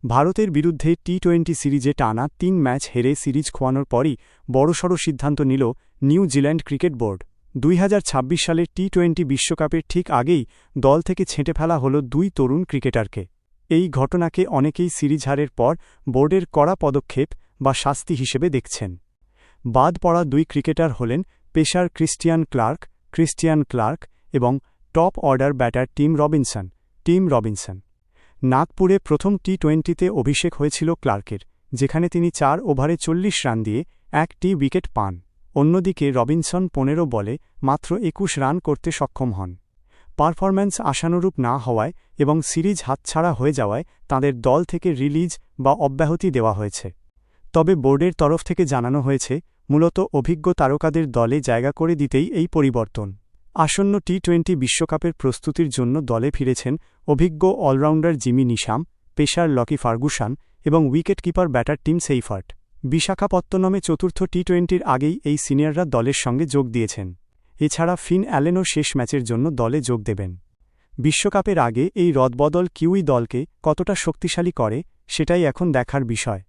ভারতের বিরুদ্ধে টি-20 সিরিজে টানা ৩ ম্যাচ হেরে সিরিজ খোয়ানোর পরই বড়সড় সিদ্ধান্ত নিল নিউজিল্যান্ড ক্রিকেট বোর্ড। ২০২৬ সালের টি-20 বিশ্বকাপের ঠিক আগেই দল থেকে ছেঁটে ফেলা হল ২ তরুণ ক্রিকেটারকে। এই ঘটনাকে অনেকেই সিরিজ হারের পর বোর্ডের কড়া পদক্ষেপ বা শাস্তি হিসেবে দেখছেন। বাদ পড়া ২ ক্রিকেটার হলেন পেসার ক্রিস্টিয়ান ক্লার্ক এবং top order batter Tim Robinson. নাগপুরে প্রথম টি-20তে অভিষেক হয়েছিল ক্লার্কের, যেখানে তিনি ৪ ওভারে ৪০ রান দিয়ে ১টি উইকেট পান। অন্যদিকে রবিনসন ১৫ বলে মাত্র ২১ রান করতে সক্ষম হন। পারফরম্যান্স আশানুরূপ না হওয়ায় এবং সিরিজ হাতছাড়া হয়ে যাওয়ায় তাঁদের দল থেকে রিলিজ বা অব্যাহতি দেওয়া হয়েছে। তবে বোর্ডের তরফ থেকে জানানো হয়েছে, মূলত অভিজ্ঞ তারকাদের দলে জায়গা করে দিতেই এই পরিবর্তন। আসন্ন টি-20 বিশ্বকাপের প্রস্তুতির জন্য দলে ফিরেছেন অভিজ্ঞ allrounder Jimmy Neesham, pacer Lockie Ferguson এবং উইকেটকিপার ব্যাটার টিম সেইফার্ট। বিশাখাপত্তনমে চতুর্থ টি-20র আগেই এই সিনিয়ররা দলের সঙ্গে যোগ দিয়েছেন। এছাড়া ফিন অ্যালেনও শেষ ম্যাচের জন্য দলে যোগ দেবেন। বিশ্বকাপের আগে এই রদবদল কিউই দলকে কতটা শক্তিশালী করে, সেটাই এখন দেখার বিষয়।